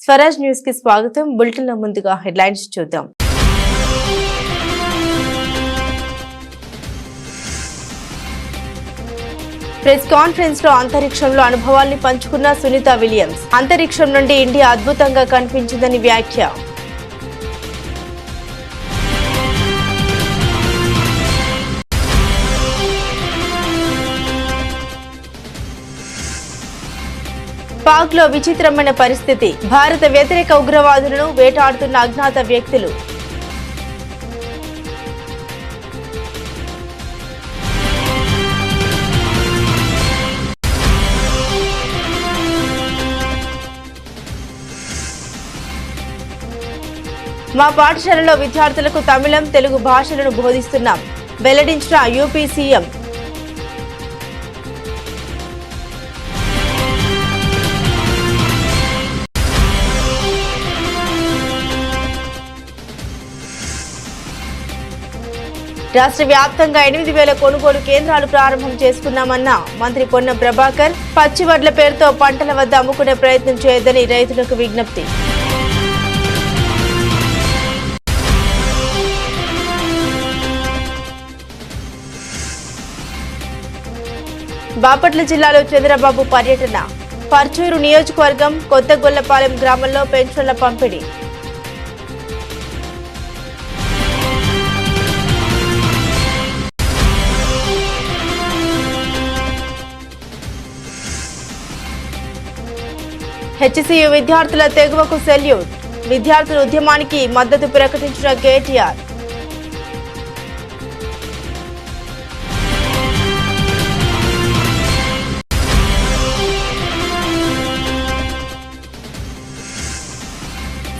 Swaraj news కి స్వాగతం. Bulletin లో ముందుగా హెడ్లైన్స్ చూద్దాం. ప్రెస్ కాన్ఫరెన్స్ లో అంతరిక్షంలో అనుభవాల్ని పంచుకున్న సునీత విలియమ్స్. అంతరిక్షం నుండి ఇండియా అద్భుతంగా కనిపించిందని వ్యాఖ్య. పాక్ లో విచిత్రమైన పరిస్థితి. భారత వ్యతిరేక ఉగ్రవాదులను వేటాడుతున్న అజ్ఞాత వ్యక్తులు. మా పాఠశాలలో విద్యార్థులకు తమిళం, తెలుగు భాషలను బోధిస్తున్నాం వెల్లడించిన యూపీ సీఎం. రాష్ట్ర వ్యాప్తంగా 8,000 కొనుగోలు కేంద్రాలు ప్రారంభం చేసుకున్నామన్న మంత్రి పొన్నం ప్రభాకర్. పచ్చివడ్ల పేరుతో పంటల వద్ద అమ్ముకునే ప్రయత్నం చేయొద్దని రైతులకు విజ్ఞప్తి. బాపట్ల జిల్లాలో చంద్రబాబు పర్యటన. పర్చూరు నియోజకవర్గం కొత్తగొల్లపాలెం గ్రామంలో పెన్షన్ల పంపిణీ. హెచ్సియు విద్యార్థుల తెగువకు సెల్యూట్. విద్యార్థుల ఉద్యమానికి మద్దతు ప్రకటించిన కేటీఆర్.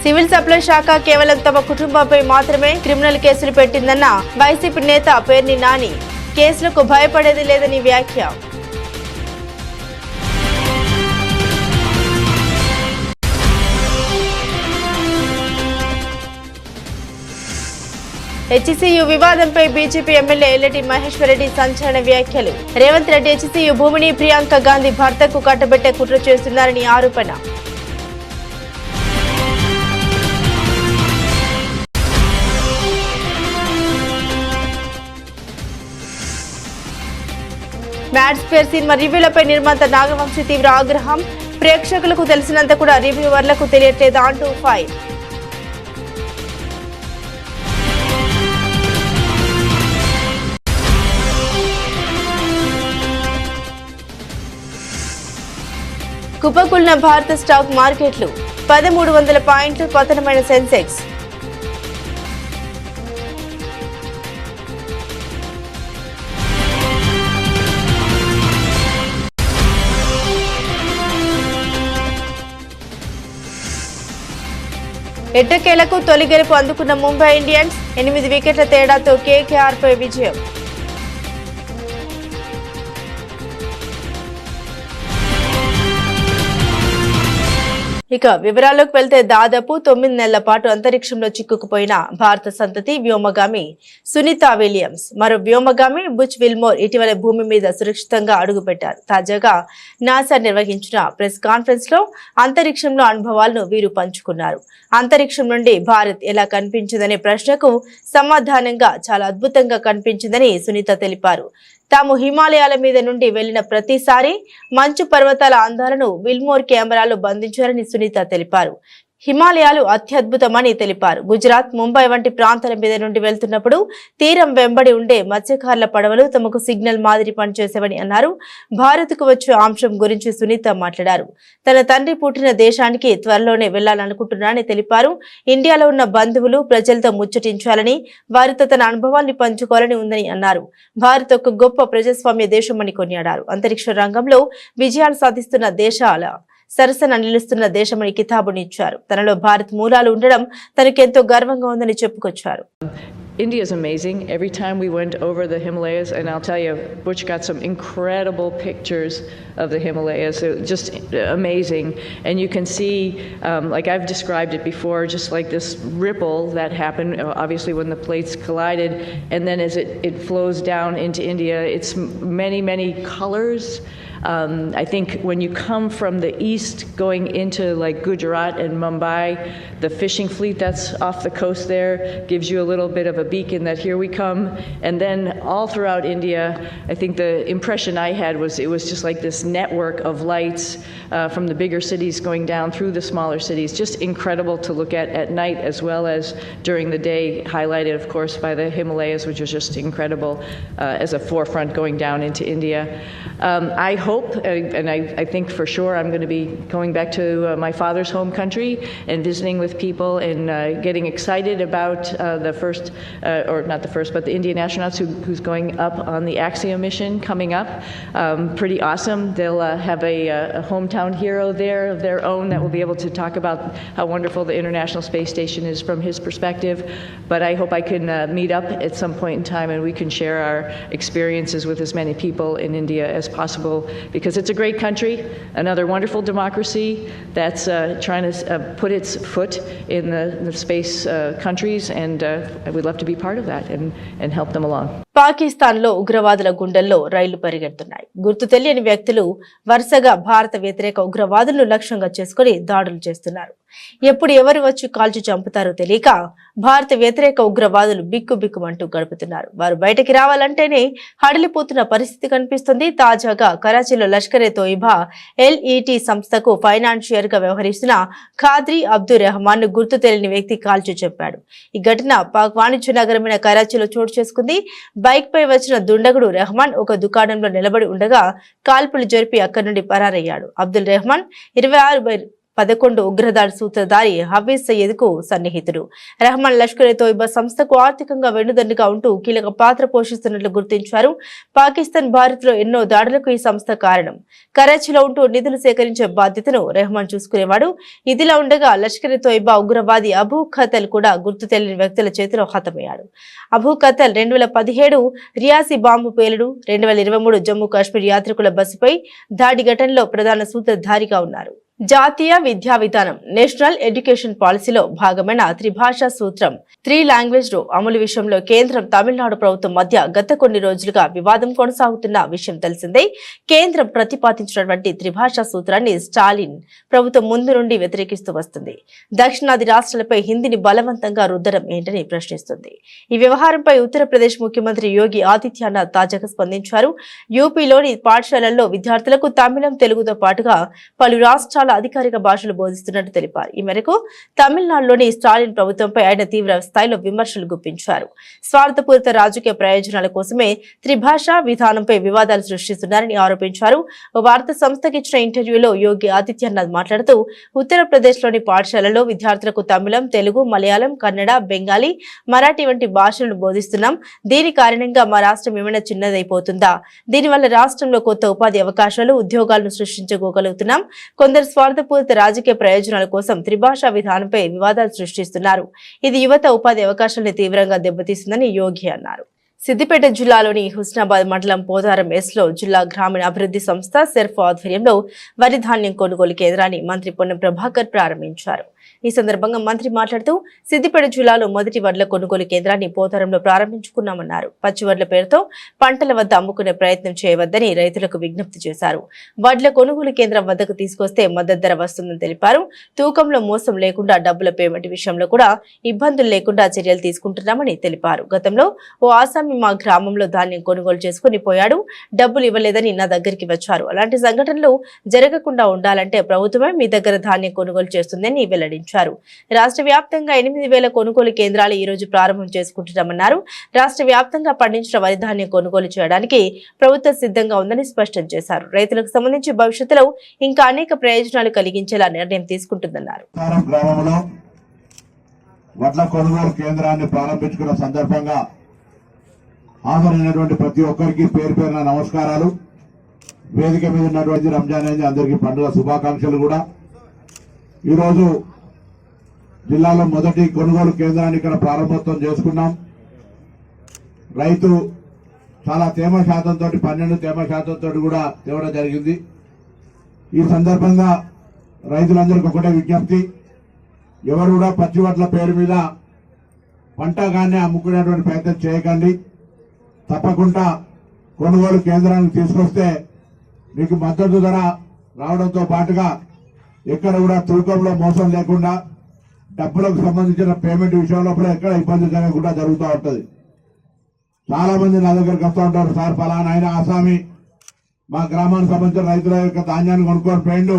సివిల్ సప్లై శాఖ కేవలం తమ కుటుంబంపై మాత్రమే క్రిమినల్ కేసులు పెట్టిందన్న వైసీపీ నేత పేర్ని నాని. కేసులకు భయపడేది లేదని వ్యాఖ్య. హెచ్సియు వివాదంపై బీజేపీ ఎమ్మెల్యే ఎల్లటి మహేశ్వర్ రెడ్డి సంచలన వ్యాఖ్యలు. రేవంత్ రెడ్డి హెచ్సియు భూమిని ప్రియాంక గాంధీ భర్తకు కట్టబెట్టే కుట్ర చేస్తున్నారని ఆరోపణ. మ్యాడ్ స్క్వేర్ సినిమా రివ్యూలపై నిర్మాత నాగవంశి తీవ్ర ఆగ్రహం. ప్రేక్షకులకు తెలిసినంత కూడా రివ్యూవర్లకు తెలియట్లేదా అంటూ ఫైర్. కుప్పకూలిన భారత స్టాక్ మార్కెట్లు. 1,300 పాయింట్లు పతనమైన సెన్సెక్స్. ఎట్టకేలకు తొలి గెలుపు అందుకున్న ముంబై ఇండియన్స్. 8 వికెట్ల తేడాతో కేకేఆర్ పై విజయం. ఇక వివరాల్లోకి వెళ్తే దాదాపు 9 నెలల పాటు అంతరిక్షంలో చిక్కుకుపోయిన భారత సంతతి వ్యోమగామి సునీత విలియమ్స్, మరో వ్యోమగామి బుచ్ విల్మోర్ ఇటీవల భూమి మీద సురక్షితంగా అడుగుపెట్టారు. తాజాగా నాసా నిర్వహించిన ప్రెస్ కాన్ఫరెన్స్ లో అంతరిక్షంలో అనుభవాలను వీరు పంచుకున్నారు. అంతరిక్షం నుండి భారత్ ఎలా కనిపించిందనే ప్రశ్నకు సమాధానంగా చాలా అద్భుతంగా కనిపించిందని సునీత తెలిపారు. తాము హిమాలయాల మీద నుండి వెళ్లిన ప్రతిసారి మంచు పర్వతాల అందాలను విల్మోర్ కెమెరాలో బంధించారని సునీత తెలిపారు. హిమాలయాలు అత్యద్భుతమని తెలిపారు. గుజరాత్, ముంబై వంటి ప్రాంతాల మీద నుండి వెళ్తున్నప్పుడు తీరం వెంబడి ఉండే మత్స్యకారుల పడవలు తమకు సిగ్నల్ మాదిరి పనిచేసేవని అన్నారు. భారత్కు వచ్చే అంశం గురించి సునీత మాట్లాడారు. తన తండ్రి పుట్టిన దేశానికి త్వరలోనే వెళ్లాలనుకుంటున్నానని తెలిపారు. ఇండియాలో ఉన్న బంధువులు, ప్రజలతో ముచ్చటించాలని, వారితో తన అనుభవాన్ని పంచుకోవాలని ఉందని అన్నారు. భారత్ ఒక గొప్ప ప్రజాస్వామ్య దేశమని కొనియాడారు. అంతరిక్ష రంగంలో విజయాలు సాధిస్తున్న దేశాల సరసన నిలుస్తున్న దేశమని కితాబునిచ్చారు. తనలో భారత్ మూలాలు ఉండడం తనకెంతో గర్వంగా ఉందని చెప్పుకొచ్చారు. India is amazing. Every time we went over the Himalayas, and I'll tell you, Butch got some incredible pictures of the Himalayas, just amazing. And you can see, like I've described it before, just like this ripple that happened, obviously when the plates collided, and then as it flows down into India, it's many, many colors. I think when you come from the east going into like Gujarat and Mumbai, the fishing fleet that's off the coast there gives you a little bit of a beacon that here we come. And then all throughout India, I think the impression I had was it was just like this network of lights from the bigger cities going down through the smaller cities. Just incredible to look at night as well as during the day, highlighted, of course, by the Himalayas, which is just incredible as a forefront going down into India. I hope, and I think for sure, I'm going to be going back to my father's home country and visiting with people and getting excited about the first, or not the first, but the Indian astronauts who's going up on the Axiom mission coming up. Pretty awesome. They'll have a hometown hero there of their own that will be able to talk about how wonderful the International Space Station is from his perspective. But I hope I can meet up at some point in time and we can share our experiences with as many people in India as possible, because it's a great country, another wonderful democracy that's trying to put its foot in the space countries, and we'd love to be part of that and help them along. పాకిస్తాన్లో ఉగ్రవాదుల గుండెల్లో రైళ్లు పరిగెడుతున్నాయి. గుర్తు తెలియని వ్యక్తులు వరుసగా భారత వ్యతిరేక ఉగ్రవాదులను లక్ష్యంగా చేసుకుని దాడులు చేస్తున్నారు. ఎప్పుడు ఎవరు వచ్చి కాల్చి చంపుతారో తెలియక భారత వ్యతిరేక ఉగ్రవాదులు బిక్కుబిక్కుమంటూ గడుపుతున్నారు. వారు బయటకి రావాలంటేనే హడలిపోతున్న పరిస్థితి కనిపిస్తుంది. తాజాగా కరాచీలో లష్కరే తోయిబా LET సంస్థకు ఫైనాన్షియర్ గా వ్యవహరిస్తున్న ఖాద్రీ అబ్దుల్ రెహమాన్ ను గుర్తు తెలియని వ్యక్తి కాల్చి చెప్పాడు. ఈ ఘటన పాక్ వాణిజ్య నగరమైన కరాచీలో చోటు చేసుకుంది. బైక్ పై వచ్చిన దుండగుడు రెహమాన్ ఒక దుకాణంలో నిలబడి ఉండగా కాల్పులు జరిపి అక్కడి నుండి పరారయ్యాడు. అబ్దుల్ రెహమాన్ 26/11 ఉగ్రదాడి సూత్రధారి హఫీజ్ సయ్యద్ కు సన్నిహితుడు. రెహమాన్ లష్కరే తోయిబా సంస్థకు ఆర్థికంగా వెన్నుదన్నుగా ఉంటూ కీలక పాత్ర పోషిస్తున్నట్లు గుర్తించారు. పాకిస్తాన్ భారత్ లో ఎన్నో దాడులకు ఈ సంస్థ కారణం. కరాచీలో ఉంటూ నిధులు సేకరించే బాధ్యతను రెహమాన్ చూసుకునేవాడు. ఇదిలా ఉండగా లష్కరే తోయిబా ఉగ్రవాది అబూ ఖతల్ కూడా గుర్తు తెలియని వ్యక్తుల చేతిలో హతమయ్యాడు. అబూ ఖతల్ 2017 రియాసీ బాంబు పేలుడు, 2023 జమ్మూ కాశ్మీర్ యాత్రికుల బస్సుపై దాడి ఘటనలో ప్రధాన సూత్రధారిగా ఉన్నారు. జాతీయ విద్యా విధానం నేషనల్ ఎడ్యుకేషన్ పాలసీలో భాగమైన త్రిభాషా సూత్రం 3 లాంగ్వేజ్ అమలు విషయంలో కేంద్రం తమిళనాడు ప్రభుత్వం మధ్య గత కొన్ని రోజులుగా వివాదం కొనసాగుతున్న విషయం తెలిసిందే. కేంద్రం ప్రతిపాదించినటువంటి త్రిభాషా సూత్రాన్ని స్టాలిన్ ప్రభుత్వం ముందు నుండి వ్యతిరేకిస్తూ వస్తుంది. దక్షిణాది రాష్ట్రాలపై హిందీని బలవంతంగా రుద్దడం ఏంటని ప్రశ్నిస్తుంది. ఈ వ్యవహారంపై ఉత్తరప్రదేశ్ ముఖ్యమంత్రి యోగి ఆదిత్యనాథ్ తాజాగా స్పందించారు. యూపీలోని పాఠశాలల్లో విద్యార్థులకు తమిళం, తెలుగుతో పాటుగా పలు రాష్ట్రాల అధికారిక భాషలు బోధిస్తున్నట్టు తెలిపారు. ఈ మేరకు తమిళనాడులోని స్టాలిన్ ప్రభుత్వంపై ఆయన తీవ్ర స్థాయిలో విమర్శలు గుప్పించారు. స్వార్థపూరిత రాజకీయ ప్రయోజనాల కోసమే త్రిభాషా విధానంపై వివాదాలు సృష్టిస్తున్నారని ఆరోపించారు. ఓ వార్తా సంస్థకి ఇచ్చిన ఇంటర్వ్యూలో యోగి ఆదిత్యనాథ్ మాట్లాడుతూ ఉత్తరప్రదేశ్ లోని పాఠశాలలో విద్యార్థులకు తమిళం, తెలుగు, మలయాళం, కన్నడ, బెంగాలీ, మరాఠీ వంటి భాషలను బోధిస్తున్నాం. దీని కారణంగా మా రాష్ట్రం ఏమైనా చిన్నదైపోతుందా? దీనివల్ల రాష్ట్రంలో కొత్త ఉపాధి అవకాశాలు, ఉద్యోగాలను సృష్టించుకోగలుగుతున్నాం. కొందరు స్వార్థపూరిత రాజకీయ ప్రయోజనాల కోసం త్రిభాషా విధానంపై వివాదాలు సృష్టిస్తున్నారు. ఇది యువత ఉపాధి అవకాశాలను తీవ్రంగా దెబ్బతీస్తుందని యోగి అన్నారు. సిద్దిపేట జిల్లాలోని హుస్నాబాద్ మండలం పోతారం ఎస్లో జిల్లా గ్రామీణ అభివృద్ధి సంస్థ సెర్ఫ్ ఆధ్వర్యంలో వరి ధాన్యం కొనుగోలు కేంద్రాన్ని మంత్రి పొన్నం ప్రభాకర్ ప్రారంభించారు. ఈ సందర్భంగా మంత్రి మాట్లాడుతూ సిద్దిపేట జిల్లాలో మొదటి వడ్ల కొనుగోలు కేంద్రాన్ని పోతారంలో ప్రారంభించుకున్నామన్నారు. పచ్చి వడ్ల పేరుతో పంటల వద్ద అమ్ముకునే ప్రయత్నం చేయవద్దని రైతులకు విజ్ఞప్తి చేశారు. వడ్ల కొనుగోలు కేంద్రం వద్దకు తీసుకొస్తే మద్దతు ధర వస్తుందని తెలిపారు. తూకంలో మోసం లేకుండా డబ్బుల పేమెంట్ విషయంలో కూడా ఇబ్బందులు లేకుండా చర్యలు తీసుకుంటున్నామని తెలిపారు. గతంలో ఓ ఆసామి మా గ్రామంలో ధాన్యం కొనుగోలు చేసుకుని పోయాడు, డబ్బులు ఇవ్వలేదని నా దగ్గరికి వచ్చారు. అలాంటి సంఘటనలు జరగకుండా ఉండాలంటే ప్రభుత్వమే మీ దగ్గర ధాన్యం కొనుగోలు చేస్తుందని వెల్లడించారు. రాష్ట్ర వ్యాప్తంగా 8,000 కొనుగోలు కేంద్రాలు ఈ రోజు ప్రారంభం చేసుకుంటున్నామన్నారు. రాష్ట్ర వ్యాప్తంగా పండించిన వరి ధాన్యం కొనుగోలు చేయడానికి ప్రభుత్వం సిద్ధంగా ఉందని స్పష్టం చేశారు. రైతులకు సంబంధించి భవిష్యత్తులో ఇంకా అనేక ప్రయోజనాలు కలిగించేలా నిర్ణయం తీసుకుంటుందన్నారు. వడ్ల కొనుగోలు కేంద్రాన్ని ప్రారంభించుకున్న సందర్భంగా హాజరైనటువంటి ప్రతి ఒక్కరికి పేరు పేరున నమస్కారాలు. వేదిక మీద ఉన్నటువంటి రంజాన్ అనేది అందరికీ పండుగ శుభాకాంక్షలు కూడా. ఈరోజు జిల్లాలో మొదటి కొనుగోలు కేంద్రాన్ని ఇక్కడ ప్రారంభోత్సవం చేసుకున్నాం. రైతు చాలా తేమ శాతంతో 12 తేమ శాతంతో కూడా తేవడం జరిగింది. ఈ సందర్భంగా రైతులందరికీ ఒకటే విజ్ఞప్తి, ఎవరు కూడా పచ్చి వడ్ల పేరు మీద పంటగానే అమ్ముకునేటువంటి ప్రయత్నం చేయకండి. తప్పకుండా కొనుగోలు కేంద్రానికి తీసుకొస్తే మీకు మద్దతు ధర రావడంతో పాటుగా ఎక్కడ కూడా తూకంలో మోసం లేకుండా డబ్బులకు సంబంధించిన పేమెంట్ విషయంలో కూడా ఎక్కడ ఇబ్బంది జరగకుండా జరుగుతూ ఉంటుంది. చాలా మంది నా దగ్గరకు వస్తూ ఉంటారు, సార్ ఫలానా ఆయన ఆసామి మా గ్రామానికి సంబంధించిన రైతుల యొక్క ధాన్యాన్ని కొనుక్కొని పోయిండు,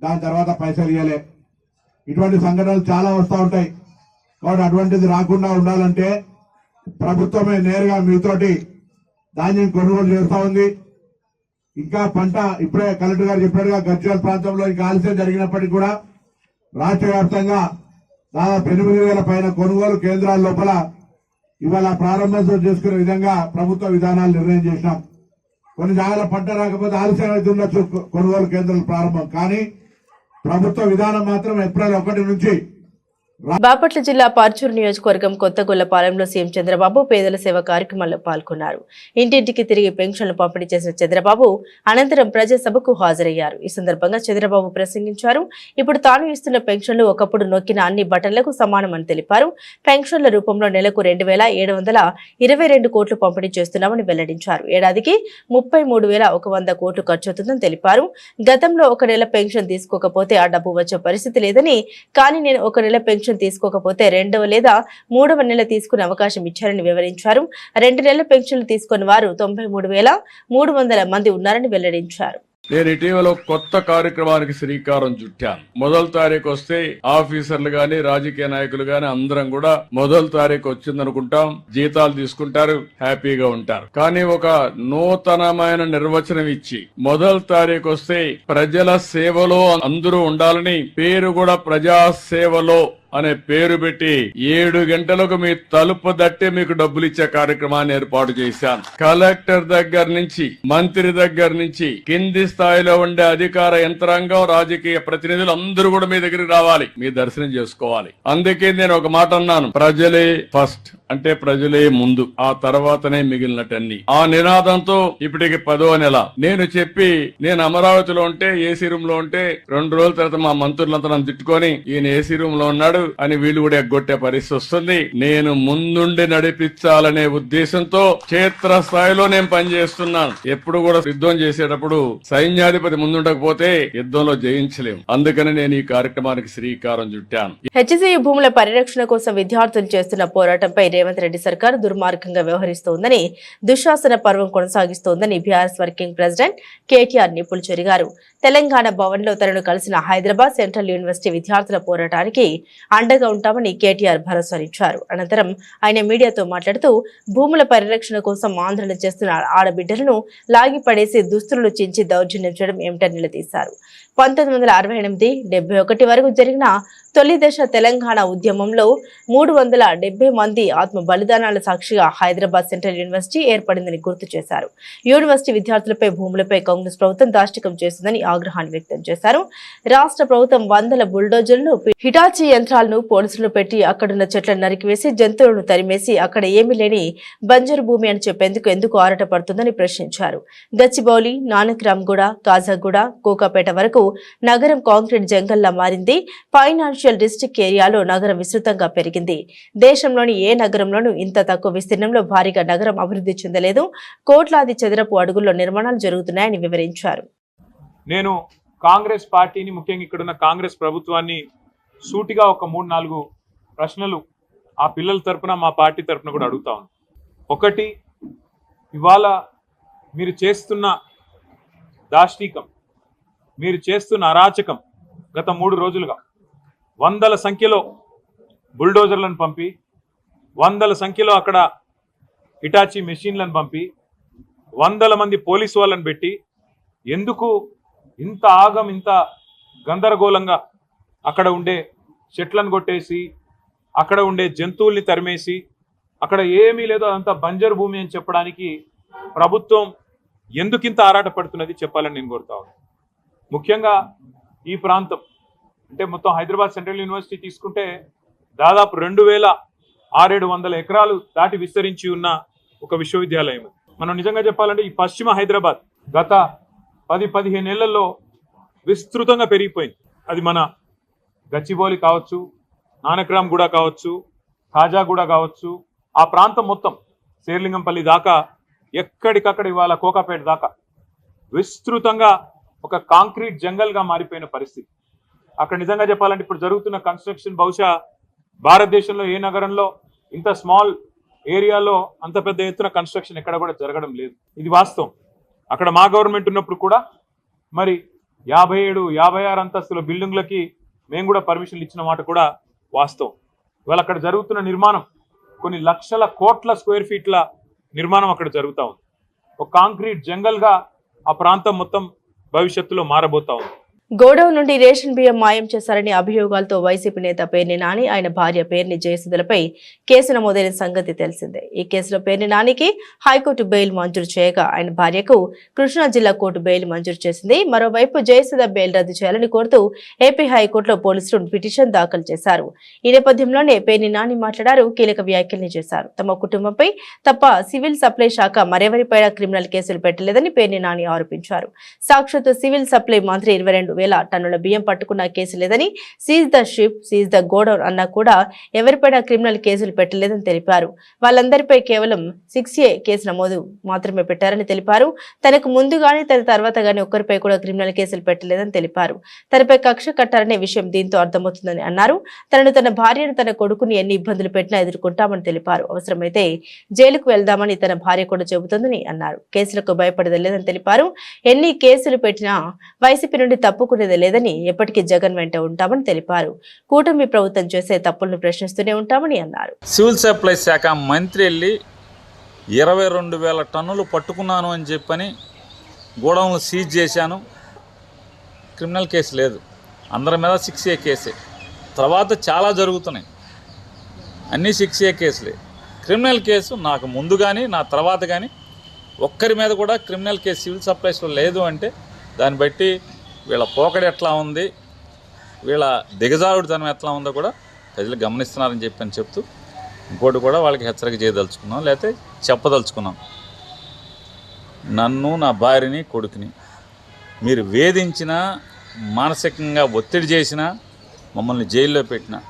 దాని తర్వాత పైసలు ఇవ్వలే. ఇటువంటి సంఘటనలు చాలా వస్తూ ఉంటాయి. కాబట్టి అటువంటిది రాకుండా ఉండాలంటే ప్రభుత్వమే నేరుగా మీతోటి ధాన్యం కొనుగోలు చేస్తూ ఉంది. ఇంకా పంట ఇప్పుడే కలెక్టర్ గారు చెప్పినట్టుగా గజ్వేల్ ప్రాంతంలో ఇంకా ఆలస్యం జరిగినప్పటికీ కూడా రాష్ట్ర వ్యాప్తంగా దాదాపు 8,000 పైన కొనుగోలు కేంద్రాల లోపల ఇవాళ ప్రారంభోత్సవం చేసుకునే విధంగా ప్రభుత్వ విధానాలు నిర్ణయం చేసినాం. కొన్ని జాగాల పంట రాకపోతే ఆలస్యం అయితే ఉండొచ్చు కొనుగోలు కేంద్రాలు ప్రారంభం, కానీ ప్రభుత్వ విధానం మాత్రం ఏప్రిల్ 1 నుంచి. బాపట్ల జిల్లా పర్చూరు నియోజకవర్గం కొత్తగొల్లపాలెంలో సీఎం చంద్రబాబు పేదల సేవ కార్యక్రమంలో పాల్గొన్నారు. ఇంటింటికి తిరిగి పెన్షన్లు పంపిణీ చేసిన చంద్రబాబు అనంతరం ప్రజాసభకు హాజరయ్యారు. ఈ సందర్భంగా చంద్రబాబు ప్రసంగించారు. ఇప్పుడు తాను ఇస్తున్న పెన్షన్లు ఒకప్పుడు నొక్కిన అన్ని బటన్లకు సమానమని తెలిపారు. పెన్షన్ల రూపంలో నెలకు 2,722 కోట్లు పంపిణీ చేస్తున్నామని వెల్లడించారు. ఏడాదికి 33,100 కోట్లు ఖర్చవుతుందని తెలిపారు. గతంలో ఒక నెల పెన్షన్ తీసుకోకపోతే ఆ డబ్బు వచ్చే పరిస్థితి లేదని, కానీ నేను ఒక నెల పెన్షన్ తీసుకోకపోతే 2వ లేదా 3వ నెల తీసుకునే అవకాశం ఇచ్చారని వివరించారు. 2 నెలల పెన్షన్లు తీసుకున్న వారు 93,300 మంది ఉన్నారని వెల్లడించారు. నేను ఇటీవల కొత్త కార్యక్రమానికి శ్రీకారం చుట్టాను. 1వ తారీఖు వస్తే ఆఫీసర్లు గాని రాజకీయ నాయకులు గాని అందరం కూడా 1వ తారీఖు వచ్చిందనుకుంటాం, జీతాలు తీసుకుంటారు, హ్యాపీగా ఉంటారు. కానీ ఒక నూతనమైన నిర్వచనం ఇచ్చి 1వ తారీఖు వస్తే ప్రజల సేవలో అందరూ ఉండాలని, పేరు కూడా ప్రజా సేవలో అనే పేరు పెట్టి 7 గంటలకు మీ తలుపు దట్టి మీకు డబ్బులు ఇచ్చే కార్యక్రమాన్ని ఏర్పాటు చేశాను. కలెక్టర్ దగ్గర నుంచి మంత్రి దగ్గర నుంచి కింది స్థాయిలో ఉండే అధికార యంత్రాంగం, రాజకీయ ప్రతినిధులు అందరూ కూడా మీ దగ్గరికి రావాలి, మీ దర్శనం చేసుకోవాలి. అందుకే నేను ఒక మాట అన్నాను, ప్రజలే ఫస్ట్, అంటే ప్రజలే ముందు, ఆ తర్వాతనే మిగిలినటన్ని. ఆ నినాదంతో ఇప్పటికి 10వ నెల నేను అమరావతిలో ఉంటే ఏసీ రూమ్ లో ఉంటే 2 రోజుల తర్వాత మా మంత్రులంతా నన్ను తిట్టుకొని ఈయన ఏసీ రూమ్ లో ఉన్నాడు అని వీళ్ళు కూడా ఎగ్గొట్టే పరిస్థితి వస్తుంది. నేను ముందుండి నడిపించాలనే ఉద్దేశంతో క్షేత్రస్థాయిలో నేను పనిచేస్తున్నాను. ఎప్పుడు కూడా యుద్ధం చేసేటప్పుడు సైన్యాధిపతి ముందుండకపోతే యుద్ధంలో జయించలేము. అందుకని నేను ఈ కార్యక్రమానికి శ్రీకారం చుట్టాను. హెచ్సియు భూముల పరిరక్షణ కోసం విద్యార్థులు చేస్తున్న పోరాటంపై రేవంత్ రెడ్డి సర్కార్ దుర్మార్గంగా వ్యవహరిస్తోందని, దుశ్శాసన పర్వం కొనసాగిస్తోందని బీఆర్ఎస్ వర్కింగ్ ప్రెసిడెంట్ కేటీఆర్ నిప్పులు చెరిగారు. తెలంగాణ భవన్ లో తనను కలిసిన హైదరాబాద్ సెంట్రల్ యూనివర్సిటీ విద్యార్థుల పోరాటానికి అండగా ఉంటామని కేటీఆర్ భరోసానిచ్చారు. అనంతరం ఆయన మీడియాతో మాట్లాడుతూ భూముల పరిరక్షణ కోసం ఆందోళన చేస్తున్న ఆడబిడ్డలను లాగిపడేసి దుస్తులు చించి దౌర్జన్యం చేయడం ఏమిటని నిలదీశారు. 1968-71 వరకు జరిగిన తొలి దశ తెలంగాణ ఉద్యమంలో 370 మంది ఆత్మ బలిదానాల సాక్షిగా హైదరాబాద్ సెంట్రల్ యూనివర్సిటీ ఏర్పడిందని గుర్తు చేశారు. యూనివర్సిటీ విద్యార్థులపై భూములపై కాంగ్రెస్ ప్రభుత్వం దాష్టికం చేస్తుందని ఆగ్రహాన్ని వ్యక్తం చేశారు. రాష్ట్ర ప్రభుత్వం 100 బుల్డోజర్లు, హిటాచీ యంత్రాలను, పోలీసులను పెట్టి అక్కడున్న చెట్లను నరికివేసి జంతువులను తరిమేసి అక్కడ ఏమీ లేని బంజరు భూమి అని చెప్పేందుకు ఎందుకు ఆరాటపడుతుందని ప్రశ్నించారు. గచ్చిబౌలి, నానక్రామ్గూడ, కాజాగూడ, కోకాపేట వరకు నగరం కాంక్రీట్ జంగల్లా మారింది. ఫైనాన్షియల్ డిస్ట్రిక్ట్ ఏరియాలో నగరం విస్తృతంగా పెరిగింది. దేశంలోని ఏ నగరంలోనూ ఇంత తక్కువ విస్తీర్ణంలో భారీగా నగరం అభివృద్ధి చెందలేదు. కోట్లాది చదరపు అడుగుల్లో నిర్మాణాలు జరుగుతున్నాయని వివరించారు. నేను కాంగ్రెస్ పార్టీని, ముఖ్యంగా ఇక్కడున్న కాంగ్రెస్ ప్రభుత్వాన్ని సూటిగా ఒక 3-4 ప్రశ్నలు ఆ పిల్లల తరపున, మా పార్టీ తరపున కూడా అడుగుతా ఉన్నాను. ఒకటి, ఇవాళ మీరు చేస్తున్న దాష్టీకం, మీరు చేస్తున్న అరాచకం గత 3 రోజులుగా 100ల సంఖ్యలో బుల్డోజర్లను పంపి, 100ల సంఖ్యలో అక్కడ హిటాచీ మెషిన్లను పంపి, 100ల మంది పోలీసు వాళ్ళని పెట్టి ఎందుకు ఇంత ఆగం, ఇంత గందరగోళంగా అక్కడ ఉండే చెట్లను కొట్టేసి, అక్కడ ఉండే జంతువుల్ని తరిమేసి, అక్కడ ఏమీ లేదో అదంతా బంజరు భూమి అని చెప్పడానికి ప్రభుత్వం ఎందుకింత ఆరాట పడుతున్నది చెప్పాలని నేను కోరుతా ఉన్నాను. ముఖ్యంగా ఈ ప్రాంతం అంటే మొత్తం హైదరాబాద్ సెంట్రల్ యూనివర్సిటీ తీసుకుంటే దాదాపు 2,600 ఎకరాలు దాటి విస్తరించి ఉన్న ఒక విశ్వవిద్యాలయం. మనం నిజంగా చెప్పాలంటే ఈ పశ్చిమ హైదరాబాద్ గత 10-15 ఏళ్లలో విస్తృతంగా పెరిగిపోయింది. అది మన గచ్చిబౌలి కావచ్చు, నానక్రామ్గూడ కావచ్చు, ఖాజాగూడ కావచ్చు, ఆ ప్రాంతం మొత్తం శేర్లింగంపల్లి దాకా, ఎక్కడికక్కడ ఇవాళ కోకాపేట దాకా విస్తృతంగా ఒక కాంక్రీట్ జంగల్గా మారిపోయిన పరిస్థితి. అక్కడ నిజంగా చెప్పాలంటే ఇప్పుడు జరుగుతున్న కన్స్ట్రక్షన్ బహుశా భారతదేశంలో ఏ నగరంలో ఇంత స్మాల్ ఏరియాలో అంత పెద్ద ఎత్తున కన్స్ట్రక్షన్ ఎక్కడ కూడా జరగడం లేదు. ఇది వాస్తవం. అక్కడ మా గవర్నమెంట్ ఉన్నప్పుడు కూడా మరి 57, 56 అంతస్తుల బిల్డింగ్లకి మేము కూడా పర్మిషన్లు ఇచ్చిన మాట కూడా వాస్తవం. ఇవాళ అక్కడ జరుగుతున్న నిర్మాణం కొన్ని లక్షల కోట్ల స్క్వేర్ ఫీట్ల నిర్మాణం అక్కడ జరుగుతూ ఉంది. ఒక కాంక్రీట్ జంగల్గా ఆ ప్రాంతం మొత్తం భవిష్యత్తులో మారబోతా ఉంది. గోడౌన్ నుండి రేషన్ బియ్యం మాయం చేశారని అభియోగాలతో వైసీపీ నేత పేర్ని నాని, ఆయన భార్య పేర్ని జయసుధలపై కేసు నమోదైన సంగతి తెలిసిందే. ఈ కేసులో పేర్ని నానికి హైకోర్టు బెయిల్ మంజూరు చేయగా ఆయన భార్యకు కృష్ణా జిల్లా కోర్టు బెయిల్ మంజూరు చేసింది. మరోవైపు జయసుధ బెయిల్ రద్దు చేయాలని కోరుతూ ఏపీ హైకోర్టులో పోలీసులు పిటిషన్ దాఖలు చేశారు. ఈ నేపథ్యంలోనే పేర్ని నాని మాట్లాడారు, కీలక వ్యాఖ్యల్ని చేశారు. తమ కుటుంబంపై తప్ప సివిల్ సప్లై శాఖ మరెవరిపైనా క్రిమినల్ కేసులు పెట్టలేదని పేర్ని నాని ఆరోపించారు. సాక్షాత్తు సివిల్ సప్లై మంత్రి 22,000 టన్నుల బియ్యం పట్టుకున్న కేసు లేదని, seize the ship, seize the godown అన్నా కూడా ఎవరిపైనా క్రిమినల్ కేసులు పెట్టలేదని తెలిపారు. వాళ్ళందరిపై కేవలం 6A కేసు నమోదు మాత్రమే పెట్టారని తెలిపారు. తనకు ముందు గానీ తన తర్వాత గానీ ఒక్కరిపై కూడా క్రిమినల్ కేసులు పెట్టలేదని తెలిపారు. తనపై కక్ష కట్టారనే విషయం దీంతో అర్థమవుతుందని అన్నారు. తనను, తన భార్యను, తన కొడుకుని ఎన్ని ఇబ్బందులు పెట్టినా ఎదుర్కొంటామని తెలిపారు. అవసరమైతే జైలుకు వెళ్దామని తన భార్య కూడా చెబుతోందని అన్నారు. కేసులకు భయపడలేదని తెలిపారు. ఎన్ని కేసులు పెట్టినా వైసీపీ నుండి తప్పుకునేది లేదని, ఎప్పటికీ జగన్ వెంట ఉంటామని తెలిపారు. కూటమి ప్రభుత్వం చేసే తప్పులను ప్రశ్నిస్తూనే ఉంటామని అన్నారు. సివిల్ సప్లై శాఖ మంత్రి వెళ్ళి 22,000 టన్నులు పట్టుకున్నాను అని చెప్పని గోడౌన్లు సీజ్ చేశాను, క్రిమినల్ కేసు లేదు, అందరి మీద 6A కేసే. తర్వాత చాలా జరుగుతున్నాయి, అన్నీ 6A కేసులే. క్రిమినల్ కేసు నాకు ముందు కానీ నా తర్వాత కానీ ఒక్కరి మీద కూడా క్రిమినల్ కేసు సివిల్ సప్లైస్లో లేదు అంటే దాన్ని బట్టి వీళ్ళ పోకడ ఎట్లా ఉంది, వీళ్ళ దిగజారుడుతనం ఎట్లా ఉందో కూడా ప్రజలు గమనిస్తున్నారని చెప్తూ ఇంకోటి కూడా వాళ్ళకి హెచ్చరిక చేయదలుచుకున్నాం, లేకపోతే చెప్పదలుచుకున్నాం. నన్ను, నా భార్యని, కొడుకుని మీరు వేధించినా, మానసికంగా ఒత్తిడి చేసినా, మమ్మల్ని జైల్లో పెట్టినా,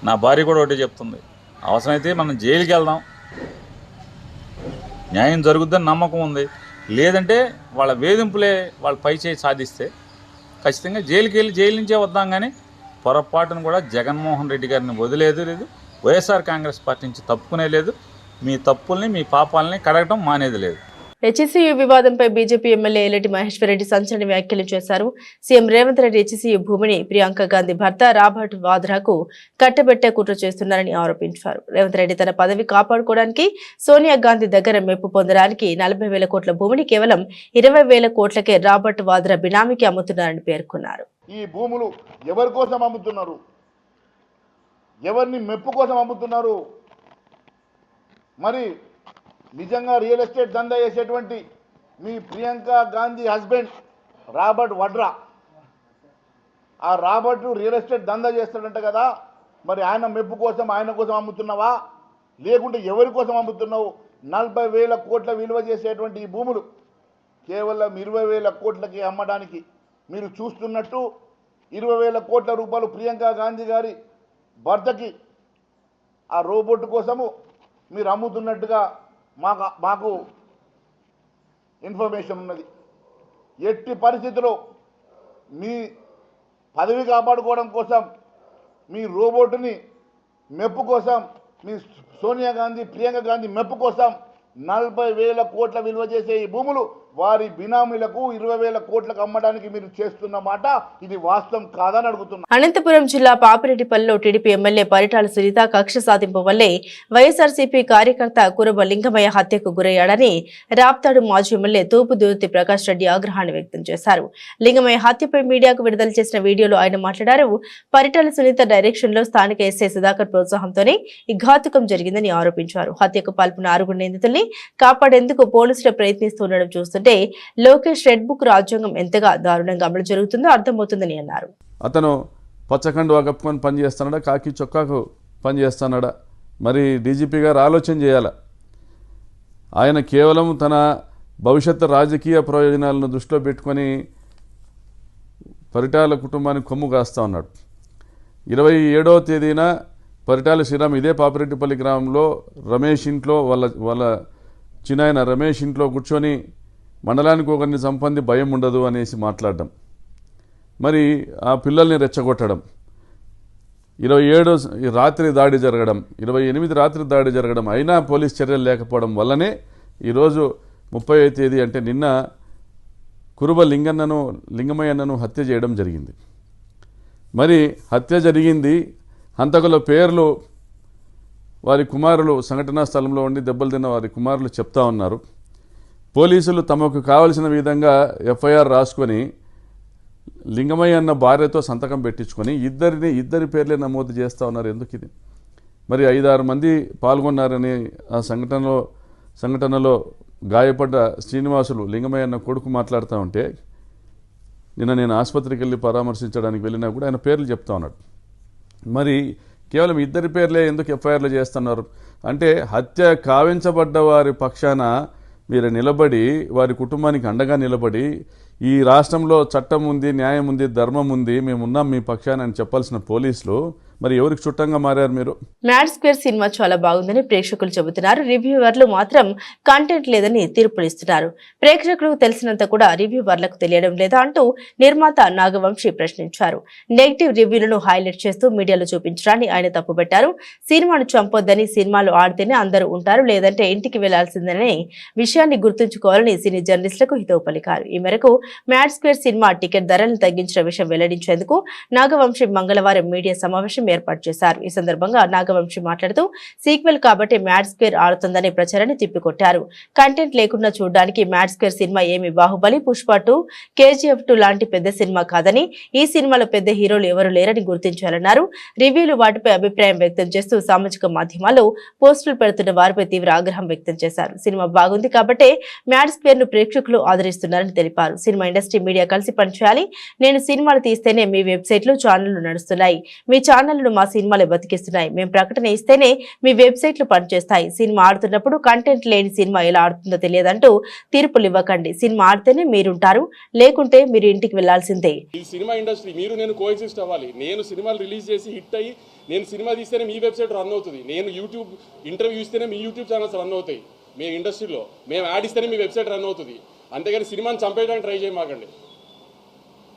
నా భార్య కూడా ఒకటి చెప్తుంది, అవసరమైతే మనం జైలుకి వెళ్దాం, న్యాయం జరుగుద్దని నమ్మకం ఉంది, లేదంటే వాళ్ళ వేధింపులే వాళ్ళ పై చేయి సాధిస్తే ఖచ్చితంగా జైలుకి వెళ్ళి జైలు నుంచే వద్దాం. కానీ పొరపాటును కూడా జగన్మోహన్ రెడ్డి గారిని వదిలేదు లేదు, వైఎస్ఆర్ కాంగ్రెస్ పార్టీ నుంచి తప్పుకునే లేదు, మీ తప్పుల్ని మీ పాపాలని కడగటం మానేది లేదు. హెచ్సియు వివాదంపై బీజేపీ ఎమ్మెల్యే ఎల్లటి మహేశ్వర్ రెడ్డి సంచలన వ్యాఖ్యలు చేశారు. సీఎం రేవంత్ రెడ్డి హెచ్సియు భూమిని ప్రియాంక గాంధీ భర్త రాబర్ట్ వాద్రాకు కట్టబెట్టే కుట్ర చేస్తున్నారని ఆరోపించారు. రేవంత్ రెడ్డి తన పదవి కాపాడుకోవడానికి సోనియా గాంధీ దగ్గర మెప్పు పొందడానికి 40,000 కోట్ల భూమిని కేవలం 20,000 కోట్లకే రాబర్ట్ వాద్రా బినామీకి అమ్ముతున్నారని పేర్కొన్నారు. ఈ భూములు ఎవరి కోసం అమ్ముతున్నారు, ఎవరిని మెప్పు కోసం అమ్ముతున్నారు? మరి నిజంగా రియల్ ఎస్టేట్ దందా చేసేటువంటి మీ ప్రియాంక గాంధీ హస్బెండ్ రాబర్ట్ వడ్రా, ఆ రాబర్ట్ రియల్ ఎస్టేట్ దందా చేస్తాడంట కదా, మరి ఆయన మెప్పు కోసం ఆయన కోసం అమ్ముతున్నావా, లేకుంటే ఎవరి కోసం అమ్ముతున్నావు? 40,000 కోట్ల విలువ చేసేటువంటి ఈ భూములు కేవలం 20,000 కోట్లకి అమ్మడానికి మీరు చూస్తున్నట్టు 20,000 కోట్ల రూపాయలు ప్రియాంక గాంధీ గారి భర్తకి ఆ రోబోట్ కోసము మీరు అమ్ముతున్నట్టుగా మాకు ఇన్ఫర్మేషన్ ఉన్నది. ఎట్టి పరిస్థితిలో మీ పదవి కాపాడుకోవడం కోసం, మీ రోబోట్ని మెప్పు కోసం, మీ సోనియా గాంధీ, ప్రియాంక గాంధీ మెప్పు కోసం 40,000 కోట్ల విలువ చేసే ఈ భూములు వారి బినామీలకు 20,000 కోట్లకు అమ్మడానికి మీరు చేస్తున్న మాట ఇది వాస్తవం కాదని అడుగుతున్నా. అనంతపురం జ్జిల్లా పాపిరెడ్డిపల్లిలో టీడీపీ ఎమ్మెల్యే పరిటాల సునీత కక్ష సాధింపు వల్లే వైఎస్ఆర్సీపీ కార్యకర్త కురబ లింగమయ్య హత్యకు గురయ్యాడని రాప్తాడు మాజీ ఎమ్మెల్యే తూపు దుర్తి ప్రకాష్ రెడ్డి ఆగ్రహాన్ని వ్యక్తం చేశారు. లింగమయ్య హత్యపై మీడియాకు విడుదల చేసిన వీడియోలో ఆయన మాట్లాడారు. పరిటాల సునీత డైరెక్షన్ లో స్థానిక ఎస్ఐ సుధాకర్ ప్రోత్సాహంతోనే ఈ ఘాతుకం జరిగిందని ఆరోపించారు. హత్యకు పాల్పడిన 6 నిందితుల్ని కాపాడేందుకు పోలీసులు ప్రయత్నిస్తుండడం చూస్తుంటే లోకేష్ రెడ్ బుక్ రాజ్యాంగం ఎంతగా దారుణంగా అమలు జరుగుతుందో అర్థమవుతుందని అన్నారు. అతను పచ్చకండువా కప్పుకొని పనిచేస్తున్నాడా, కాకి చొక్కాకు పనిచేస్తున్నాడా? మరి డీజీపీ గారు ఆలోచన చేయాల. ఆయన కేవలం తన భవిష్యత్తు రాజకీయ ప్రయోజనాలను దృష్టిలో పెట్టుకొని పరిటాల కుటుంబానికి కొమ్ము కాస్తా ఉన్నాడు. 27వ తేదీన పరిటాల శ్రీరామ్ ఇదే పాపిరెడ్డిపల్లి గ్రామంలో రమేష్ ఇంట్లో వాళ్ళ చిన్నాయన రమేష్ ఇంట్లో కూర్చొని మండలానికి ఒకరిని చంపంది భయం ఉండదు అనేసి మాట్లాడడం, మరి ఆ పిల్లల్ని రెచ్చగొట్టడం, 27 రాత్రి దాడి జరగడం, 28 రాత్రి దాడి జరగడం, అయినా పోలీస్ చర్యలు లేకపోవడం వల్లనే ఈరోజు 30వ తేదీ అంటే నిన్న కురుబ లింగమయ్యన్నను హత్య చేయడం జరిగింది. మరి హత్య జరిగింది, హంతకుల పేర్లు వారి కుమారులు సంఘటనా స్థలంలో ఉండి దెబ్బలు తిన్న వారి కుమారులు చెప్తా ఉన్నారు. పోలీసులు తమకు కావలసిన విధంగా ఎఫ్ఐఆర్ రాసుకొని లింగమయ్య అన్న భార్యతో సంతకం పెట్టించుకొని ఇద్దరి పేర్లే నమోదు చేస్తూ ఉన్నారు. ఎందుకు ఇది? మరి 5-6 మంది పాల్గొన్నారని ఆ సంఘటనలో గాయపడ్డ శ్రీనివాసులు లింగమయ్య అన్న కొడుకు మాట్లాడుతూ ఉంటే, నిన్న నేను ఆసుపత్రికి వెళ్ళి పరామర్శించడానికి వెళ్ళినా కూడా ఆయన పేర్లు చెప్తా ఉన్నాడు. మరి కేవలం ఇద్దరి పేర్లే ఎందుకు ఎఫ్ఐఆర్లు చేస్తున్నారు అంటే, హత్య కావించబడ్డ వారి పక్షాన మీరు నిలబడి, వారి కుటుంబానికి అండగా నిలబడి, ఈ రాష్ట్రంలో చట్టం ఉంది, న్యాయం ఉంది, ధర్మం ఉంది, మేమున్నాం మీ పక్షాన అని చెప్పాల్సిన పోలీసులు మరి ఎవరికి చుట్టంగా మారారు మీరు? మ్యాడ్ స్క్వేర్ సినిమా చాలా బాగుందని ప్రేక్షకులు చెబుతున్నారు. రివ్యూవర్లు మాత్రం కంటెంట్ లేదని తీర్పునిస్తున్నారు. ప్రేక్షకులకు తెలిసినంత కూడా రివ్యూవర్లకు తెలియడం లేదా అంటూ నిర్మాత నాగవంశీ ప్రశ్నించారు. నెగిటివ్ రివ్యూలను హైలైట్ చేస్తూ మీడియాలో చూపించడాన్ని ఆయన తప్పుపెట్టారు. సినిమాను చంపొద్దని, సినిమాలు ఆడితేనే అందరూ ఉంటారు, లేదంటే ఇంటికి వెళ్లాల్సిందనే విషయాన్ని గుర్తుంచుకోవాలని సినీ జర్నలిస్టులకు హితవు పలికారు. ఈ మేరకు మ్యాడ్ స్క్వేర్ సినిమా టికెట్ ధరలను తగ్గించిన విషయం వెల్లడించేందుకు నాగవంశీ మంగళవారం మీడియా సమావేశం ఏర్పాటు చేశారు. ఈ సందర్భంగా నాగవంశీ మాట్లాడుతూ, సీక్వెల్ కాబట్టి మ్యాడ్ స్క్వేర్ ఆడుతుందనే ప్రచారాన్ని తిప్పికొట్టారు. కంటెంట్ లేకుండా చూడడానికి మ్యాడ్ స్క్వేర్ సినిమా ఏమి బాహుబలి, పుష్ప 2, KGF 2 లాంటి పెద్ద సినిమా కాదని, ఈ సినిమాలో పెద్ద హీరోలు ఎవరు లేరని గుర్తించాలన్నారు. రివ్యూలు వాటిపై అభిప్రాయం వ్యక్తం చేస్తూ సామాజిక మాధ్యమాల్లో పోస్టులు పెడుతున్న వారిపై తీవ్ర ఆగ్రహం వ్యక్తం చేశారు. సినిమా బాగుంది కాబట్టే మ్యాడ్ స్క్వేర్ ను ప్రేక్షకులు ఆదరిస్తున్నారని తెలిపారు. సినిమా ఇండస్ట్రీ, మీడియా కలిసి పనిచేయాలి. నేను సినిమాలు తీస్తేనే మీ వెబ్సైట్లు, ఛానళ్లు నడుస్తున్నాయి. మీ ఛానళ్లను మా సినిమాలు బతికిస్తున్నాయి. మేము ప్రకటన ఇస్తేనే మీ వెబ్సైట్లు పనిచేస్తాయి. సినిమా ఆడుతున్నప్పుడు కంటెంట్ లేని సినిమా ఎలా ఆడుతుందో తెలియదంటూ తీర్పులు ఇవ్వకండి. సినిమా ఆడితేనే మీరుంటారు, లేకుంటే మీరు ఇంటికి వెళ్లాల్సిందే. ఈ సినిమా ఇండస్ట్రీ మీరు నేను కోఎగ్జిస్ట్ అవ్వాలి. నేను సినిమాలు రిలీజ్ చేసి హిట్ అయ్యి నేను సినిమా తీస్తేనే మీ వెబ్సైట్ రన్ అవుతుంది. నేను యూట్యూబ్ ఇంటర్వ్యూ ఇస్తేనే మీ యూట్యూబ్ ఛానల్స్ రన్ అవుతాయి. మీ ఇండస్ట్రీలో మేము యాడ్ ఇస్తేనే మీ వెబ్సైట్ రన్ అవుతుంది. అంతేగాని సినిమాని చంపేయడానికి ట్రై చేయమాకండి.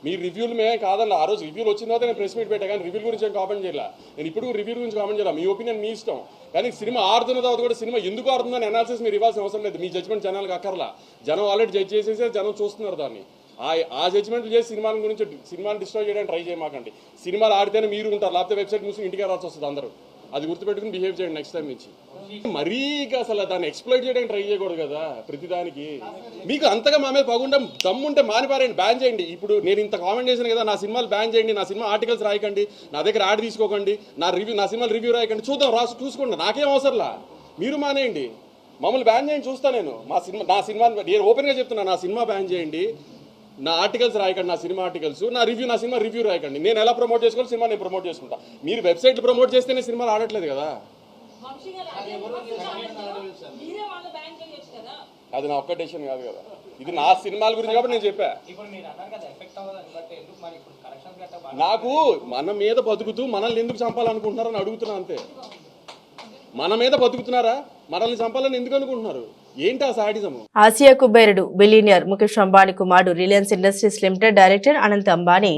మీ రివ్యూలు మేమే కాదన్న, ఆ రోజు రివ్యూలు వచ్చిన తర్వాత నేను ప్రెస్ మీట్ పెట్టా, కానీ రివ్యూల గురించి ఏం కామెంట్ చేయాల. నేను ఇప్పుడు రివ్యూ గురించి కామెంట్ చేయాలి. మీ ఒపీనియన్ మీ ఇష్టం. కానీ సినిమా ఆడుతున్న తర్వాత కూడా సినిమా ఎందుకు ఆడుతుందని అనాలిసిస్ మీరు ఇవ్వాల్సిన అవసరం లేదు. మీ జడ్జ్మెంట్ జనాలకు అక్కర్లా. జనం ఆల్రెడీ జడ్జ్ చేసేసి జనం చూస్తున్నారు దాన్ని. ఆ జడ్జ్మెంట్లు చేసి సినిమాల గురించి సినిమాని డిస్ట్రాయ్ చేయడానికి ట్రై చేయమాకండి. సినిమాలు ఆడితేనే మీరు ఉంటారు, లేకపోతే వెబ్సైట్ మూసి ఇంటికి రావాల్సి వస్తుంది అందరూ. అది గుర్తుపెట్టుకుని బిహేవ్ చేయండి నెక్స్ట్ టైం నుంచి. మరీ అసలు దాన్ని ఎక్స్ప్లోయిట్ చేయడానికి ట్రై చేయకూడదు కదా ప్రతిదానికి. మీకు అంతగా మా మీద పగుండం దమ్ముంటే మానిపారండి, బ్యాన్ చేయండి. ఇప్పుడు నేను ఇంత కామెంట్ చేశాను కదా, నా సినిమాలు బ్యాన్ చేయండి, నా సినిమా ఆర్టికల్స్ రాయకండి, నా దగ్గర యాడ్ తీసుకోకండి, నా సినిమాలు రివ్యూ రాయకండి, చూద్దాం చూసుకోండి, నాకేం అవసరంలా. మీరు మానేయండి, మమ్మల్ని బ్యాన్ చేయండి, చూస్తా నేను. నా సినిమా నేను ఓపెన్గా చెప్తున్నా, నా సినిమా బ్యాన్ చేయండి, నా ఆర్టికల్స్ రాయకండి, నా సినిమా ఆర్టికల్స్, నా సినిమా రివ్యూ రాయకండి. నేను ఎలా ప్రమోట్ చేసుకోవాలి, సినిమా నేను ప్రమోట్ చేసుకుంటా. మీరు వెబ్సైట్లు ప్రమోట్ చేస్తేనే సినిమాలు ఆడట్లేదు కదా. అది నా ఒక్క డెసిషన్ కాదు కదా, ఇది నా సినిమాల గురించి కాబట్టి నేను చెప్పా. నాకు మన మీద బతుకుతూ మనల్ని ఎందుకు చంపాలనుకుంటున్నారని అడుగుతున్నా అంతే. మన మీద బతుకుతున్నారా, మనల్ని చంపాలని ఎందుకు అనుకుంటున్నారు? ఏంటి ఆ సాడిజము? ఆసియా కుబేరుడు బిలియనియర్ ముఖేష్ అంబానీ కుమారుడు Reliance industries limited director Anant Ambani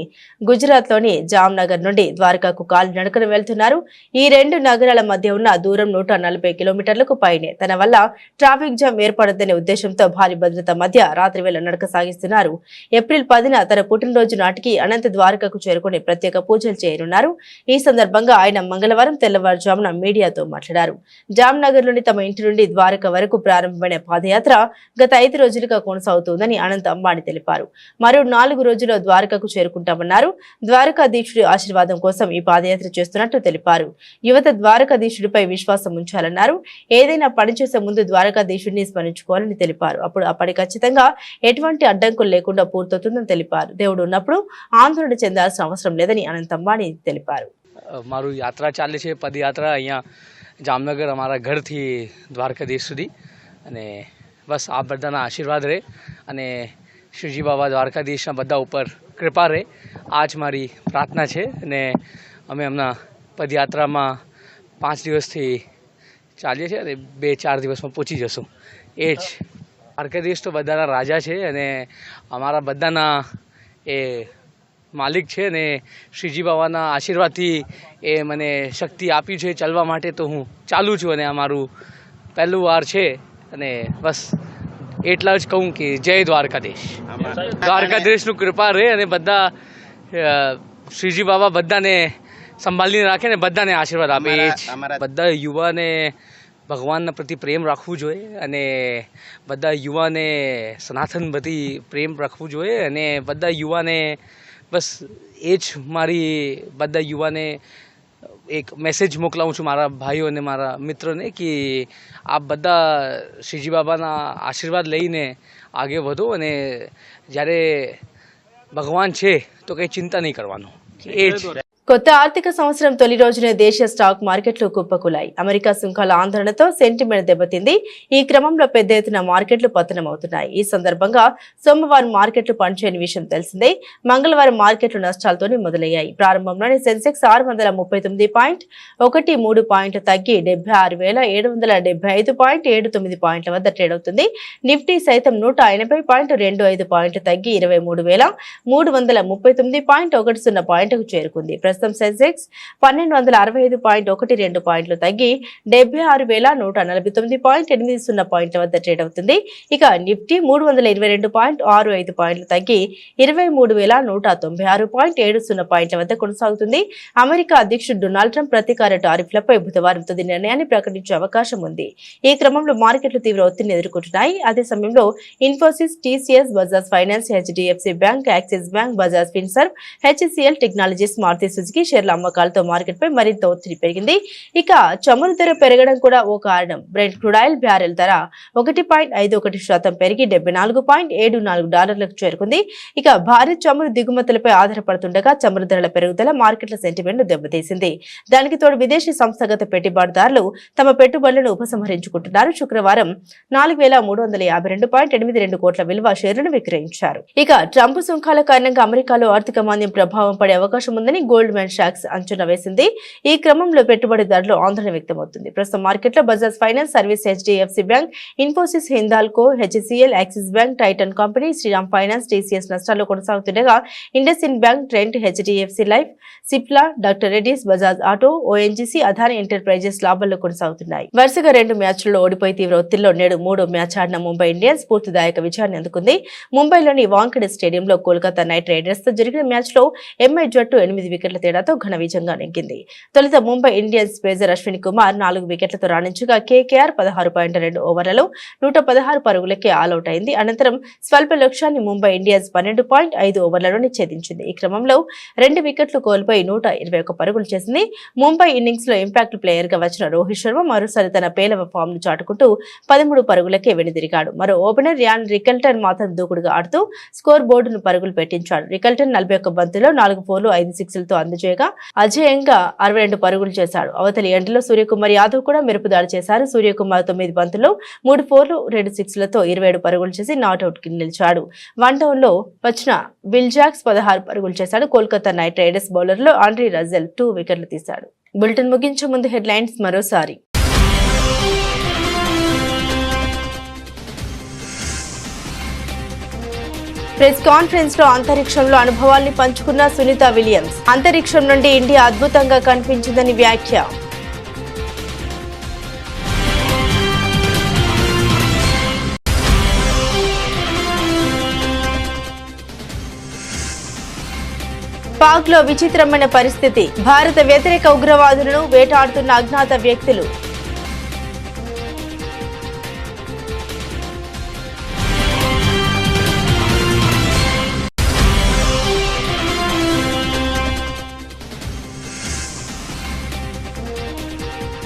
Gujarat లోని జామ్నగర్ నుండి ద్వారకాకు కాలినడకన వెళ్తున్నారు. ఈ 2 నగరాల మధ్య ఉన్న దూరం 140 కిలోమీటర్లకు పైనే. తన వల్ల ట్రాఫిక్ జామ్ ఏర్పడదనే ఉద్దేశంతో భారీ భద్రత మధ్య రాత్రి వేళ నడక సాగిస్తున్నారు. ఏప్రిల్ 10న తన పుట్టినరోజు నాటికి అనంత్ ద్వారకాకు చేరుకుని ప్రత్యేక పూజలు చేయనున్నారు. ఈ సందర్భంగా ఆయన మంగళవారం తెల్లవారుజామున మీడియాతో మాట్లాడారు. జామ్నగర్ లోని తమ ఇంటి నుండి ద్వారకా వరకు ప్రారంభమైన పాదయాత్ర గత 5 రోజులుగా కొనసాగుతోందని అనంత్ అంబానీ తెలిపారు. మరో 4 రోజుల్లో ద్వారకకు చేరుకుంటామన్నారు. ద్వారకాధీశుడి ఆశీర్వాదం కోసం ఈ పాదయాత్ర చేస్తున్నట్టు తెలిపారు. యువత ద్వారకాధీశుడిపై విశ్వాసం ఉంచాలన్నారు. ఏదైనా పని చేసే ముందు ద్వారకాధీశుడిని స్మరించుకోవాలని తెలిపారు. అప్పుడు ఖచ్చితంగా ఎటువంటి అడ్డంకులు లేకుండా పూర్తవుతుందని తెలిపారు. దేవుడు ఉన్నప్పుడు ఆందోళన చెందాల్సిన అవసరం లేదని అనంత్ అంబానీ తెలిపారు. મારું યાત્રા ચાલે છે, પદયાત્રા. અહીંયા જામનગર અમારા ઘરથી દ્વારકાધીશ સુધી, અને બસ આ બધાના આશીર્વાદ રહે અને શિવજી બાબા દ્વારકાધીશના બધા ઉપર કૃપા રહે. આ જ મારી પ્રાર્થના છે. અને અમે હમણાં પદયાત્રામાં 5 દિવસથી ચાલીએ છીએ અને 2-4 દિવસમાં પહોંચી જશું. એ જ દ્વારકાધીશ તો બધાના રાજા છે અને અમારા બધાના એ માલિક છે ને શ્રીજી બાવાના આશીર્વાદથી એ મને શક્તિ આપી છે ચાલવા માટે, તો હું ચાલું છું અને અમારું પહેલું વાર છે અને બસ એટલા જ કહું કે જય દ્વારકાધીશ. દ્વારકાધીશનું કૃપા રહે અને બધા શ્રીજી બાબા બધાને સંભાળીને રાખે ને બધાને આશીર્વાદ આપે. એ જ બધા યુવાને ભગવાનના પ્રતિ પ્રેમ રાખવું જોઈએ અને બધા યુવાને સનાતન પ્રતિ પ્રેમ રાખવું જોઈએ અને બધા યુવાને બસ એ જ મારી બધા યુવાને એક મેસેજ મોકલાવું છું મારા ભાઈઓ અને મારા મિત્રોને કે આપ બધા શ્રીજી બાબાના આશીર્વાદ લઈને આગે વધો અને જ્યારે ભગવાન છે તો કંઈ ચિંતા નહીં કરવાનું. એ જ కొత్త ఆర్థిక సంవత్సరం తొలి రోజునే దేశీయ స్టాక్ మార్కెట్లు కుప్పకూలాయి. అమెరికా సుంకాల ఆందోళనతో సెంటిమెంట్ దెబ్బతింది. ఈ క్రమంలో పెద్ద ఎత్తున మార్కెట్లు పతనమవుతున్నాయి. ఈ సందర్భంగా సోమవారం మార్కెట్లు పనిచేయని విషయం తెలిసిందే. మంగళవారం మార్కెట్లు నష్టాలతోనే మొదలయ్యాయి. ప్రారంభంలోనే సెన్సెక్స్ 639.13 పాయింట్లు తగ్గి 76,775.79 పాయింట్ల వద్ద ట్రేడ్ అవుతుంది. నిఫ్టీ సైతం 180.25 పాయింట్లు తగ్గి 23,339.10 పాయింట్లకు చేరుకుంది. సెన్సెక్స్ 1265.12 పాయింట్లు తగ్గి 76,149.80 పాయింట్ల వద్ద ట్రేడ్ అవుతుంది. ఇక నిఫ్టీ 322.65 పాయింట్లు తగ్గి 23,196.70 పాయింట్ల వద్ద కొనసాగుతుంది. అమెరికా అధ్యక్షుడు డొనాల్డ్ ట్రంప్ ప్రతీకార టారిఫ్లపై బుధవారం తుది నిర్ణయాన్ని ప్రకటించే అవకాశం ఉంది. ఈ క్రమంలో మార్కెట్లు తీవ్ర ఒత్తిడిని ఎదుర్కొంటున్నాయి. అదే సమయంలో Infosys, TCS, Bajaj finance, HDFC bank, axis bank, Bajaj Finserv, HCL technologies, Maruti Suzuki షేర్ల అమ్మకాలతో మార్కెట్ పై మరింత ఒత్తిడి పెరిగింది. ఇక చమురు ధర పెరగడం కూడా ఓ కారణం. బ్రెంట్ క్రూడ్ ఆయిల్ బ్యారెల్ ధర 1.51% పెరిగి $74.74 చేరుకుంది. ఇక భారీ చమురు దిగుమతులపై ఆధారపడుతుండగా చమురు ధరల పెరుగుదల మార్కెట్ల సెంటిమెంట్ ను దెబ్బతీసింది. దానికి తోడు విదేశీ సంస్థాగత పెట్టుబడిదారులు తమ పెట్టుబడులను ఉపసంహరించుకుంటున్నారు. శుక్రవారం 4,352.82 కోట్ల విలువ షేర్లను విక్రయించారు. ఇక ట్రంప్ సుంకాల కారణంగా అమెరికాలో ఆర్థిక మాంద్యం ప్రభావం పడే అవకాశం ఉందని గోల్డ్మెన్ సాక్స్ అంచనా వేసింది. ఈ క్రమంలో పెట్టుబడిదారులు ఆందోళన వ్యక్తమవుతుంది. ప్రస్తుతం మార్కెట్లో Bajaj finance service, HDFC bank, Infosys, Hindalco, HCL, axis bank, Titan company, Shriram finance, TCS నష్టాల్లో కొనసాగుతుండగా IndusInd bank, Trent, HDFC life, Cipla, doctor Reddy's, Bajaj auto, ONGC, Adani enterprises లాభాల్లో కొనసాగుతున్నాయి. వరుసగా 2 మ్యాచ్లలో ఓడిపోయి తీవ్ర ఒత్తిడిలో నేడు 3వ మ్యాచ్ ఆడిన ముంబై ఇండియన్స్ పూర్తిదాయక విజయాన్ని అందుకుంది. ముంబైలోని వాంఖేడే స్టేడియంలో కోల్కతా నైట్ రైడర్స్ తో జరిగిన మ్యాచ్ లో ఎంఐ జట్టు 8 వికెట్ల తేడాతో ఘన విజయంగా నెగ్గింది. తొలుత ముంబై ఇండియన్స్ పేసర్ అశ్విన్ కుమార్ 4 వికెట్లతో రాణించగా కేకేఆర్ 16.2 ఓవర్లలో 116 పరుగులకే ఆల్అౌట్ అయింది. అనంతరం స్వల్ప లక్ష్యాన్ని ముంబై ఇండియన్స్ 12.5 ఓవర్లలోనే ఛేదించింది. ఈ క్రమంలో 2 వికెట్లు కోల్పోయి 121 పరుగులు చేసింది. ముంబై ఇన్నింగ్స్ లో ఇంపాక్ట్ ప్లేయర్ గా వచ్చిన రోహిత్ శర్మ మరోసారి తన పేలవ ఫామ్ ను చాటుకుంటూ 13 పరుగులకే వెనుదిరిగాడు. మరో ఓపెనర్ రియాన్ రికల్టన్ మాత్రం దూకుడుగా ఆడుతూ స్కోర్ బోర్డును పరుగులు పెట్టించాడు. రికల్టన్ 41 బంతుల్లో 4 ఫోర్లు 5 సిక్స్లతో అందజేయగా అజేయంగా 62 పరుగులు చేశాడు. అవతలి ఎండ్లో సూర్యకుమార్ యాదవ్ కూడా మెరుపుదాడి చేశారు. సూర్యకుమార్ 9 బంతుల్లో 3 ఫోర్లు 2 సిక్స్లతో 27 పరుగులు చేసి నాట్అవుట్ కి నిలిచాడు. 1 డౌన్ లో వచ్చిన బిల్ జాక్స్ 16 పరుగులు చేశాడు. కోల్కతా నైట్ రైడర్స్ బౌలర్లో ఆండ్రీ రజెల్ 2 వికెట్లు తీశాడు. బులెటిన్ ముగించే ముందు హెడ్లైన్స్ మరోసారి. ప్రెస్ కాన్ఫరెన్స్ లో అంతరిక్షంలో అనుభవాల్ని పంచుకున్న సునీత విలియమ్స్. అంతరిక్షం నుండి ఇండియా అద్భుతంగా కనిపించిందని వ్యాఖ్య. పాక్ లో విచిత్రమైన పరిస్థితి. భారత వ్యతిరేక ఉగ్రవాదులను వేటాడుతున్న అజ్ఞాత వ్యక్తులు.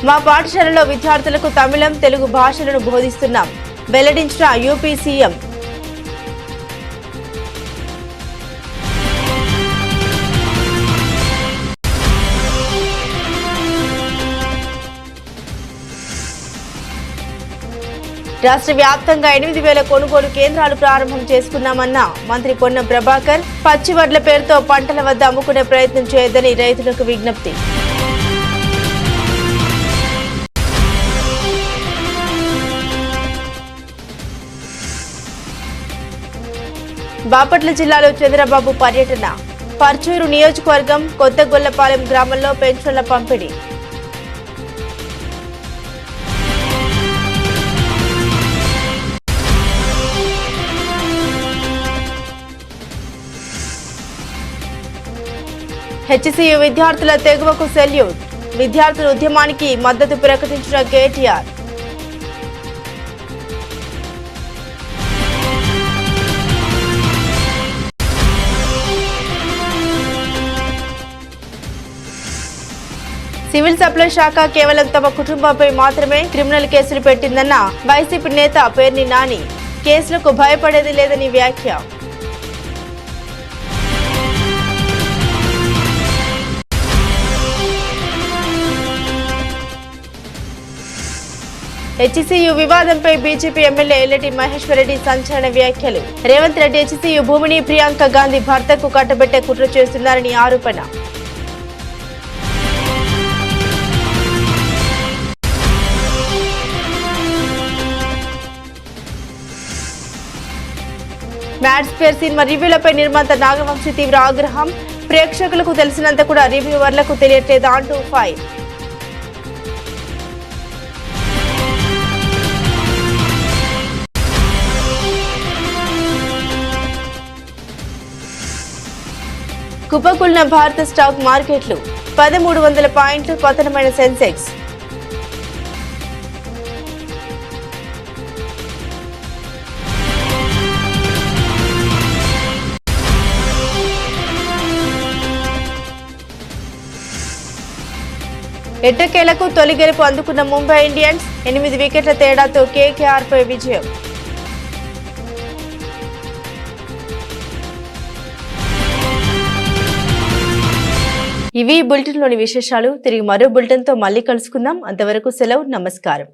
మా పాఠశాలలో విద్యార్థులకు తమిళం, తెలుగు భాషలను బోధిస్తున్నాం వెల్లడించిన యూపీ సీఎం. రాష్ట్ర వ్యాప్తంగా 8,000 కొనుగోలు కేంద్రాలు ప్రారంభం చేసుకున్నామన్న మంత్రి పొన్నం ప్రభాకర్. పచ్చి వడ్ల పేరుతో పంటల వద్ద అమ్ముకునే ప్రయత్నం చేయొద్దని రైతులకు విజ్ఞప్తి. బాపట్ల జిల్లాలో చంద్రబాబు పర్యటన. పర్చూరు నియోజకవర్గం కొత్తగొల్లపాలెం గ్రామంలో పెన్షన్ల పంపిణీ. హెచ్సియు విద్యార్థుల తెగువకు సెల్యూట్. విద్యార్థుల ఉద్యమానికి మద్దతు ప్రకటించిన కేటీఆర్. సివిల్ సప్లై శాఖ కేవలం తమ కుటుంబంపై మాత్రమే క్రిమినల్ కేసులు పెట్టిందన్న వైసీపీ నేత పేర్ని నాని. కేసులకు భయపడేది లేదని వ్యాఖ్య. హెచ్సియు వివాదంపై బీజేపీ ఎమ్మెల్యే ఎల్లటి మహేశ్వర్ రెడ్డి సంచలన వ్యాఖ్యలు. రేవంత్ రెడ్డి హెచ్సియు భూమిని ప్రియాంక గాంధీ భర్తకు కట్టబెట్టే కుట్ర చేస్తున్నారని ఆరోపణ. మ్యాడ్ స్క్వేర్ సినిమా రివ్యూలపై నిర్మాత నాగవంశీ తీవ్ర ఆగ్రహం. ప్రేక్షకులకు తెలిసినంత కూడా రివ్యూవర్లకు తెలియట్లేదా అంటూ ఫైర్. కుప్పకూలిన భారత స్టాక్ మార్కెట్లు. 1300 పాయింట్లు పతనమైన సెన్సెక్స్. ఎట్టకేలకు తొలి గెలుపు అందుకున్న ముంబై ఇండియన్స్. 8 వికెట్ల తేడాతో కేకేఆర్ పై విజయం. ఇవి బులెటిన్లోని విశేషాలు. తిరిగి మరో బులెటిన్తో మళ్ళీ కలుసుకుందాం. అంతవరకు సెలవు. నమస్కారం.